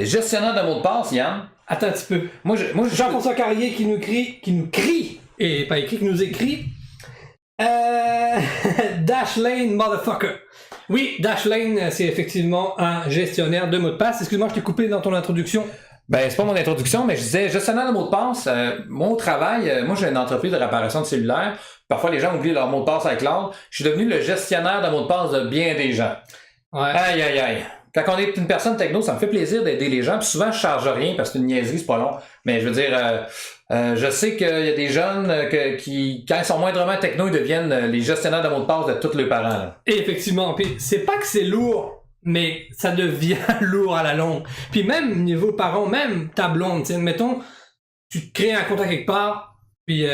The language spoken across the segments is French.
Les gestionnaires de mots de passe, Yann. Attends un petit peu. Moi, Jean-François Carrier qui nous crie, et pas écrit, qui nous écrit. Dashlane, motherfucker. Oui, Dashlane, c'est effectivement un gestionnaire de mots de passe. Excuse-moi, je t'ai coupé dans ton introduction. Ben, c'est pas mon introduction, mais je disais gestionnaire de mots de passe. Mon travail, moi j'ai une entreprise de réparation de cellulaire. Parfois les gens oublient leur mot de passe avec iCloud. Je suis devenu le gestionnaire de mots de passe de bien des gens. Ouais. Aïe aïe aïe. Quand on est une personne techno, ça me fait plaisir d'aider les gens. Puis souvent je charge rien parce que c'est une niaiserie, c'est pas long. Mais je veux dire, je sais qu'il y a des jeunes qui, quand ils sont moindrement techno, ils deviennent les gestionnaires de mots de passe de tous leurs parents. Là. Et effectivement, puis c'est pas que c'est lourd, mais ça devient lourd à la longue. Puis même niveau parents, même ta blonde, tu sais, mettons, tu te crées un compte à quelque part, puis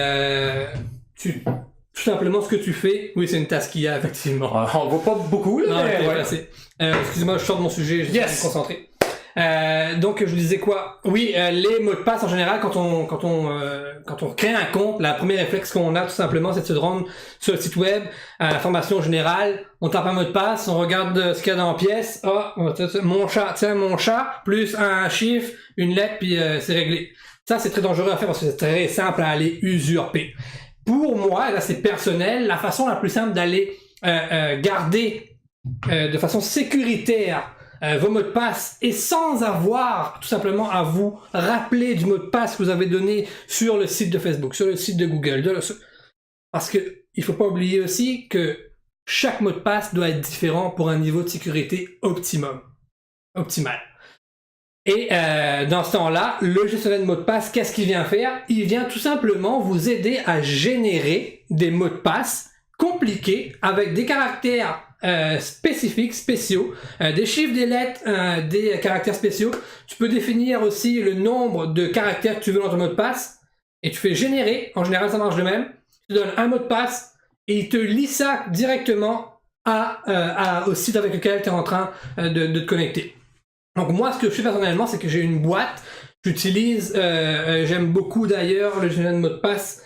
tout simplement ce que tu fais, oui, c'est une tasse qu'il y a, effectivement. On le voit pas beaucoup, là, Non, mais ouais. Excuse-moi, je sors de mon sujet, je suis concentré. Donc je vous disais quoi? Oui, les mots de passe en général, quand on crée un compte, la première réflexe qu'on a tout simplement, c'est de se rendre sur le site web, à l'information générale, on tape un mot de passe, on regarde ce qu'il y a dans la pièce, mon chat, plus un chiffre, une lettre, puis c'est réglé. Ça, c'est très dangereux à faire parce que c'est très simple à aller usurper. Pour moi, là c'est personnel, la façon la plus simple d'aller garder de façon sécuritaire vos mots de passe et sans avoir tout simplement à vous rappeler du mot de passe que vous avez donné sur le site de Facebook, sur le site de Google. Parce que il faut pas oublier aussi que chaque mot de passe doit être différent pour un niveau de sécurité optimal. Et dans ce temps-là, le gestionnaire de mots de passe, qu'est-ce qu'il vient faire? Il vient tout simplement vous aider à générer des mots de passe compliqués avec des caractères spécifiques, spéciaux, des chiffres, des lettres, des caractères spéciaux. Tu peux définir aussi le nombre de caractères que tu veux dans ton mot de passe et tu fais générer. En général, ça marche de même. Tu donnes un mot de passe et il te lit ça directement au site avec lequel tu es en train de te connecter. Donc moi, ce que je fais personnellement, c'est que j'ai une boîte. J'utilise, j'aime beaucoup d'ailleurs le gestionnaire de mot de passe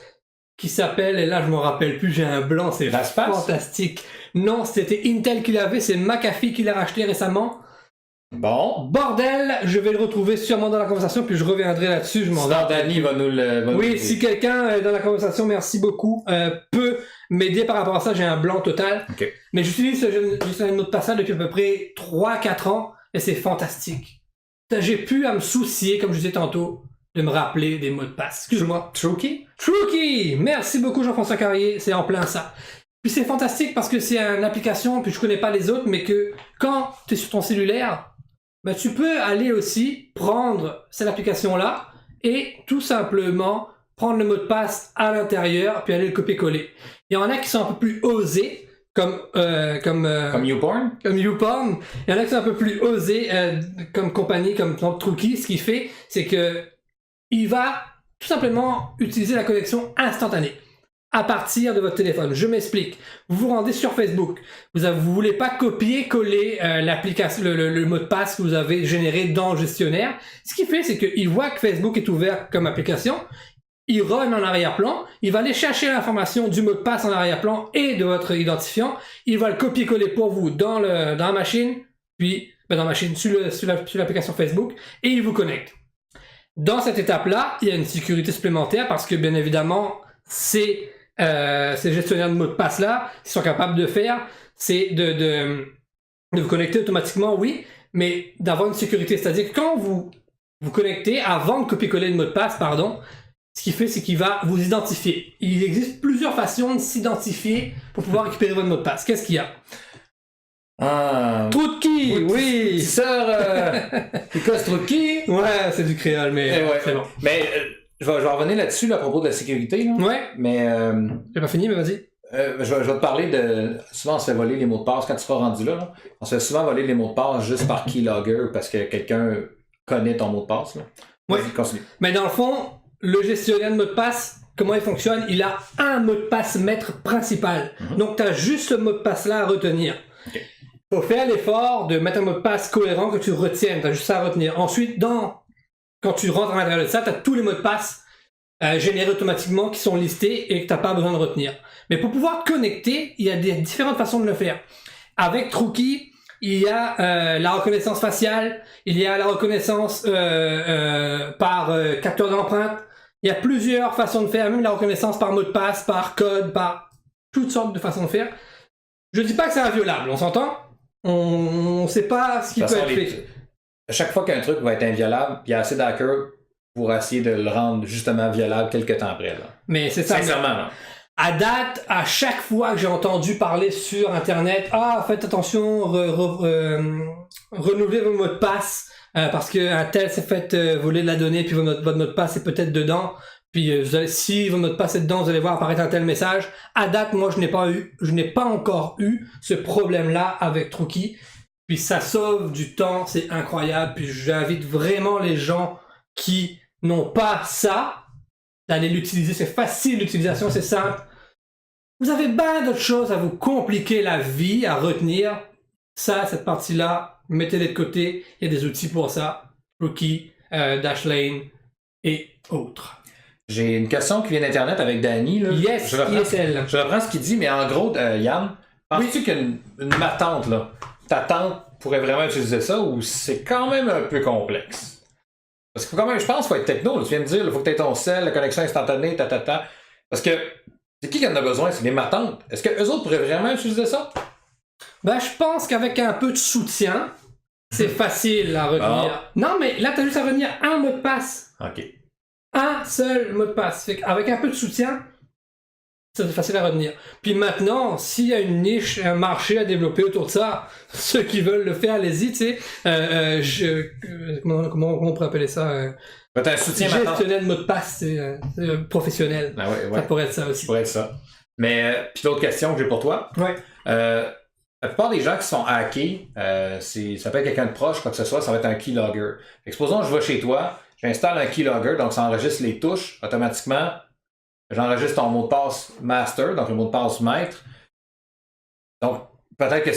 qui s'appelle, et là je m'en rappelle plus, j'ai un blanc, c'est fantastique. Non, c'était Intel qui l'avait, c'est McAfee qui l'a racheté récemment. Bon. Bordel, je vais le retrouver sûrement dans la conversation, puis je reviendrai là-dessus, je m'en vais. Danny va nous le... Oui, si quelqu'un dans la conversation, merci beaucoup, peut m'aider par rapport à ça, j'ai un blanc total. Okay. Mais j'utilise ce gestionnaire de mot de passe depuis à peu près 3-4 ans, et c'est fantastique. J'ai pu à me soucier, comme je disais tantôt, de me rappeler des mots de passe. Excuse-moi. TrueKey! Merci beaucoup Jean-François Carrier, c'est en plein ça. Puis c'est fantastique parce que c'est une application, puis je connais pas les autres, mais que quand tu es sur ton cellulaire, ben, tu peux aller aussi prendre cette application-là et tout simplement prendre le mot de passe à l'intérieur, puis aller le copier-coller. Il y en a qui sont un peu plus osés, comme YouPorn? Comme YouPorn. Il y en a qui sont un peu plus osés, comme compagnie, comme TrueKey. Ce qu'il fait, c'est que il va tout simplement utiliser la connexion instantanée à partir de votre téléphone. Je m'explique. Vous vous rendez sur Facebook. Vous voulez pas copier-coller l'application, le mot de passe que vous avez généré dans le gestionnaire. Ce qu'il fait, c'est qu'il voit que Facebook est ouvert comme application. Il run en arrière-plan. Il va aller chercher l'information du mot de passe en arrière-plan et de votre identifiant. Il va le copier-coller pour vous dans la machine, puis sur l'application Facebook, et il vous connecte. Dans cette étape-là, il y a une sécurité supplémentaire parce que, bien évidemment, ces gestionnaires de mots de passe-là, ce qu'ils sont capables de faire, c'est de vous connecter automatiquement, oui, mais d'avoir une sécurité. C'est-à-dire que quand vous vous connectez, avant de copier-coller le mot de passe, ce qu'il fait, c'est qu'il va vous identifier. Il existe plusieurs façons de s'identifier pour pouvoir récupérer votre mot de passe. Qu'est-ce qu'il y a? TrueKey, oui! Sœur Lucas TrueKey. Ouais, c'est du créole, mais ouais. c'est bon. Mais je vais revenir là-dessus là, à propos de la sécurité. Là. Ouais. Mais j'ai pas fini, mais vas-y. Je vais te parler de... Souvent, on se fait voler les mots de passe quand tu seras rendu là. On se fait souvent voler les mots de passe juste par keylogger parce que quelqu'un connaît ton mot de passe. Là. Ouais. Vas-y, continue. Mais dans le fond, le gestionnaire de mot de passe, comment il fonctionne? Il a un mot de passe maître principal. Donc, tu as juste ce mot de passe-là à retenir. Okay. Faut faire l'effort de mettre un mot de passe cohérent que tu retiennes. Tu as juste ça à retenir. Ensuite, quand tu rentres à l'intérieur de ça, tu as tous les mots de passe générés automatiquement qui sont listés et que tu n'as pas besoin de retenir. Mais pour pouvoir te connecter, il y a des différentes façons de le faire. Avec TrueKey, il y a la reconnaissance faciale, il y a la reconnaissance par capteur d'empreinte. Il y a plusieurs façons de faire, même la reconnaissance par mot de passe, par code, par toutes sortes de façons de faire. Je dis pas que c'est inviolable, on s'entend? On sait pas ce qui peut être fait. À chaque fois qu'un truc va être inviolable, il y a assez d'hackers pour essayer de le rendre justement violable quelques temps après. Là. Mais c'est ça. Sincèrement, là. À date, à chaque fois que j'ai entendu parler sur Internet, faites attention, renouvelez vos mots de passe, parce qu'un tel s'est fait voler de la donnée, puis votre mot de passe est peut-être dedans. Puis si votre mot de passe est dedans, vous allez voir apparaître un tel message. À date, moi, je n'ai pas encore eu ce problème-là avec Trookie. Puis ça sauve du temps, c'est incroyable. Puis j'invite vraiment les gens qui n'ont pas ça d'aller l'utiliser. C'est facile l'utilisation, c'est simple. Vous avez bien d'autres choses à vous compliquer la vie, à retenir. Ça, cette partie-là, mettez-les de côté. Il y a des outils pour ça. Trookie, Dashlane et autres. J'ai une question qui vient d'Internet avec Danny. Là. Yes, je reprends ce qu'il dit, mais en gros, Yann, penses-tu qu'une ma tante, là, ta tante pourrait vraiment utiliser ça ou c'est quand même un peu complexe? Parce que quand même, je pense qu'il faut être techno. Là. Tu viens de dire, il faut que tu aies ton cell, la connexion instantanée, Parce que c'est qui en a besoin? C'est les matantes. Est-ce qu'eux autres pourraient vraiment utiliser ça? Ben, je pense qu'avec un peu de soutien, c'est facile à retenir. Non, mais là, t'as juste à retenir un mot de passe. OK. Un seul mot de passe. Fait qu'avec un peu de soutien, c'est facile à retenir. Puis maintenant, s'il y a une niche, un marché à développer autour de ça, ceux qui veulent le faire, allez-y, tu sais. Comment on pourrait appeler ça? Un soutien gestionnaire de mot de passe, professionnel. Ah ouais. Ça pourrait être ça aussi. Ça pourrait être ça. Mais, puis l'autre question que j'ai pour toi. Ouais. La plupart des gens qui sont hackés, ça peut être quelqu'un de proche, quoi que ce soit, ça va être un keylogger. Supposons que je vais chez toi, j'installe un keylogger, donc ça enregistre les touches automatiquement. J'enregistre ton mot de passe master, donc le mot de passe maître. Donc, peut-être que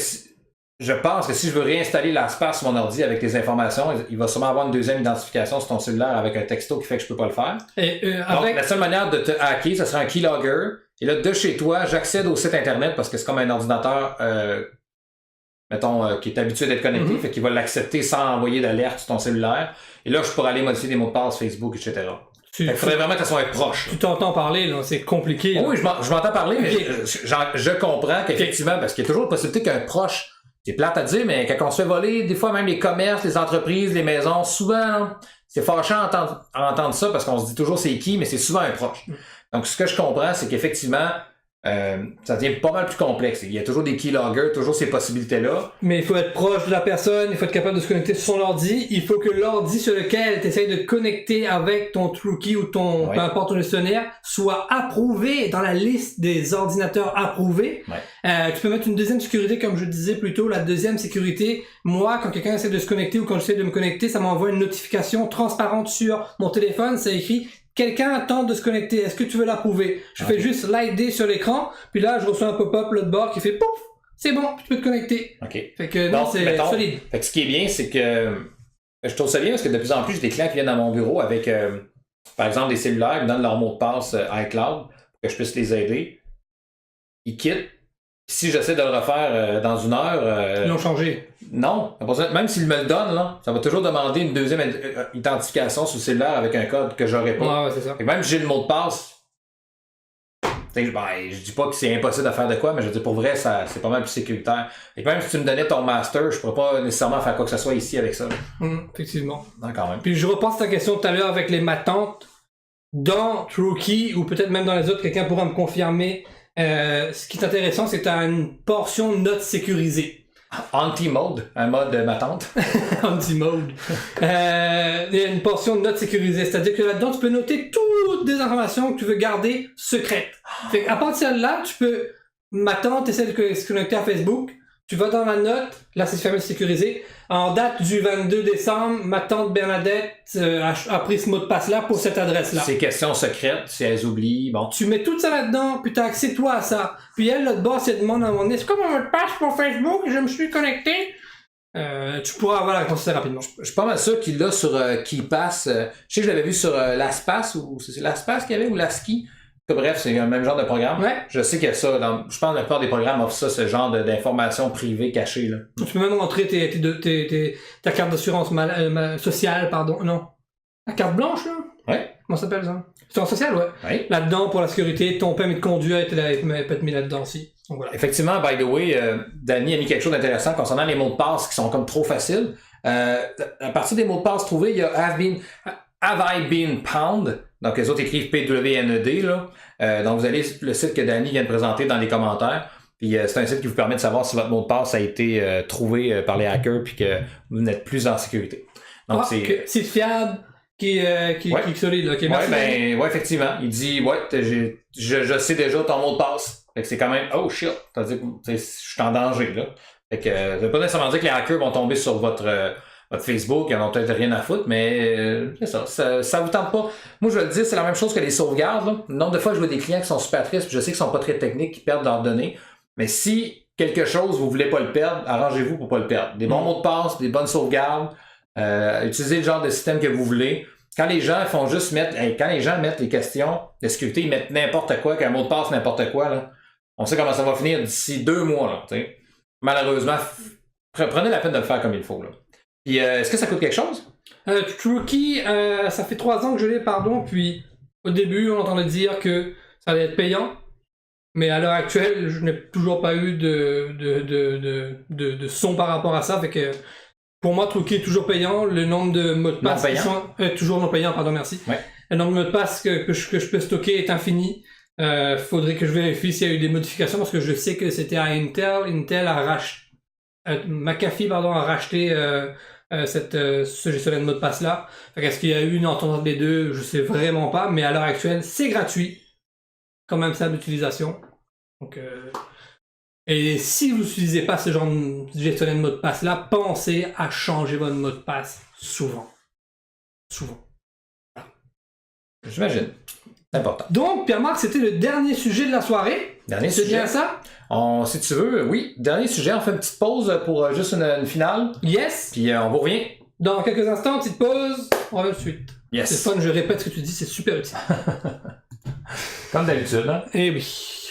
je pense que si je veux réinstaller LastPass sur mon ordi avec les informations, il va sûrement avoir une deuxième identification sur ton cellulaire avec un texto qui fait que je peux pas le faire. Donc, la seule manière de te hacker, ce serait un keylogger. Et là, de chez toi, j'accède au site internet parce que c'est comme un ordinateur, qui est habitué d'être connecté, fait qu'il va l'accepter sans envoyer d'alerte sur ton cellulaire. Et là, je pourrais aller modifier des mots de passe Facebook, etc. Il faudrait vraiment que ça soit proche. Tu t'entends parler, là, c'est compliqué. Oui, je m'entends parler, mais je comprends qu'effectivement, parce qu'il y a toujours la possibilité qu'un proche, c'est plate à dire, mais quand on se fait voler, des fois même les commerces, les entreprises, les maisons, souvent, c'est fâchant à entendre ça parce qu'on se dit toujours c'est qui, mais c'est souvent un proche. Donc, ce que je comprends, c'est qu'effectivement, ça devient pas mal plus complexe. Il y a toujours des keyloggers, toujours ces possibilités-là. Mais il faut être proche de la personne, il faut être capable de se connecter sur son ordi. Il faut que l'ordi sur lequel tu essayes de connecter avec ton Trookie ou ton, peu importe ton gestionnaire, soit approuvé dans la liste des ordinateurs approuvés. Ouais. Tu peux mettre une deuxième sécurité, comme je disais plus tôt. La deuxième sécurité, moi, quand quelqu'un essaie de se connecter ou quand j'essaie de me connecter, ça m'envoie une notification transparente sur mon téléphone. C'est écrit quelqu'un tente de se connecter, est-ce que tu veux l'approuver? Je fais juste slider sur l'écran, puis là, je reçois un pop-up là de bord qui fait pouf, c'est bon, tu peux te connecter. OK. Fait que non, c'est solide. Fait que ce qui est bien, c'est que je trouve ça bien parce que de plus en plus, j'ai des clients qui viennent dans mon bureau avec, par exemple, des cellulaires, ils me donnent leur mot de passe iCloud pour que je puisse les aider. Ils quittent. Si j'essaie de le refaire dans une heure... Ils l'ont changé. Non. Même s'ils me le donnent, là, ça va toujours demander une deuxième identification sur le cellulaire avec un code que j'aurais pas. Ouais, c'est ça. Et même si j'ai le mot de passe, je dis pas que c'est impossible de faire de quoi, mais je dis pour vrai, c'est pas mal plus sécuritaire. Et même si tu me donnais ton master, je pourrais pas nécessairement faire quoi que ce soit ici avec ça. Effectivement. Non, quand même. Puis je repense à ta question tout à l'heure avec les matantes. Dans Trookie, ou peut-être même dans les autres, quelqu'un pourra me confirmer. Ce qui est intéressant, c'est que tu as une portion de notes sécurisée. Anti-mode, un mode matante. Anti-mode. Il y a une portion de notes sécurisée, c'est-à-dire que là-dedans, tu peux noter toutes des informations que tu veux garder secrètes. Fait qu'à partir de là, tu peux... Ma tante essaie de se connecter à Facebook, tu vas dans la note, là c'est fermé sécurisé. En date du 22 décembre, ma tante Bernadette a pris ce mot de passe-là pour cette adresse-là. C'est question secrète, si elles oublient, bon. Tu mets tout ça là-dedans, puis t'as accès toi à ça. Puis elle, l'autre bord, elle demande à un moment donné, c'est comme un mot de passe pour Facebook, je me suis connecté. Tu pourras avoir la consulter rapidement. Je suis pas mal sûr qu'il l'a sur KeePass. Je sais que je l'avais vu sur LastPass, ou c'est LastPass qu'il y avait, ou LastKey. Bref, c'est le même genre de programme. Ouais. Je sais qu'il y a ça. Je pense que la plupart des programmes offrent ça, ce genre d'informations privées cachées. Là. Tu peux même rentrer ta carte d'assurance sociale, pardon. Non. La carte blanche, là? Ouais. Comment ça s'appelle, ça? Assurance sociale, ouais. Ouais. Là-dedans, pour la sécurité, ton permis de conduire peut être mis là-dedans aussi. Donc, voilà. Effectivement, by the way, Danny a mis quelque chose d'intéressant concernant les mots de passe qui sont comme trop faciles. À partir des mots de passe trouvés, il y a Have I been pound? Donc, les autres écrivent PWNED, là. Donc, vous allez sur le site que Danny vient de présenter dans les commentaires. Puis, c'est un site qui vous permet de savoir si votre mot de passe a été trouvé par les hackers puis que vous n'êtes plus en sécurité. Donc, c'est fiable, qui est solide, là. Ouais, effectivement. Il dit, je sais déjà ton mot de passe. Fait que c'est quand même, oh shit, c'est-à-dire que je suis en danger, là. Fait que, ça veut pas nécessairement dire que les hackers vont tomber sur votre Facebook, ils n'en ont peut-être rien à foutre, mais c'est ça vous tente pas. Moi, je vais le dire, c'est la même chose que les sauvegardes, là. Le nombre de fois, je vois des clients qui sont super tristes, puis je sais qu'ils sont pas très techniques, qui perdent leurs données. Mais si quelque chose, vous voulez pas le perdre, arrangez-vous pour pas le perdre. Des bons mots de passe, des bonnes sauvegardes, utilisez le genre de système que vous voulez. Quand les gens mettent les questions de sécurité, ils mettent n'importe quoi, qu'un mot de passe, n'importe quoi, là. On sait comment ça va finir d'ici 2 mois, là, t'sais. Malheureusement, prenez la peine de le faire comme il faut, là. Puis, est-ce que ça coûte quelque chose? TrueKey, ça fait 3 ans que je l'ai, puis au début, on entendait dire que ça allait être payant, mais à l'heure actuelle, je n'ai toujours pas eu de son par rapport à ça, fait que pour moi, TrueKey est toujours payant, le nombre de mots de passe toujours non payant, pardon, merci. Ouais. Le nombre de mots de passe que je peux stocker est infini. Faudrait que je vérifie s'il y a eu des modifications, parce que je sais que c'était à Intel. Intel a racheté, McAfee, a racheté ce gestionnaire de mot de passe-là. Est-ce qu'il y a eu une entente des deux? Je sais vraiment pas, mais à l'heure actuelle, c'est gratuit. Quand même simple d'utilisation. Donc, et si vous n'utilisez pas ce genre de gestionnaire de mot de passe-là, pensez à changer votre mot de passe souvent. Souvent. J'imagine. C'est important. Donc, Pierre-Marc, c'était le dernier sujet de la soirée. C'est bien ça? Si tu veux, oui. Dernier sujet, on fait une petite pause pour juste une finale. Yes. Puis on vous revient. Dans quelques instants, petite pause. On revient tout de suite. Yes. C'est fun, je répète ce que tu dis, c'est super utile. Comme d'habitude, hein? Eh oui.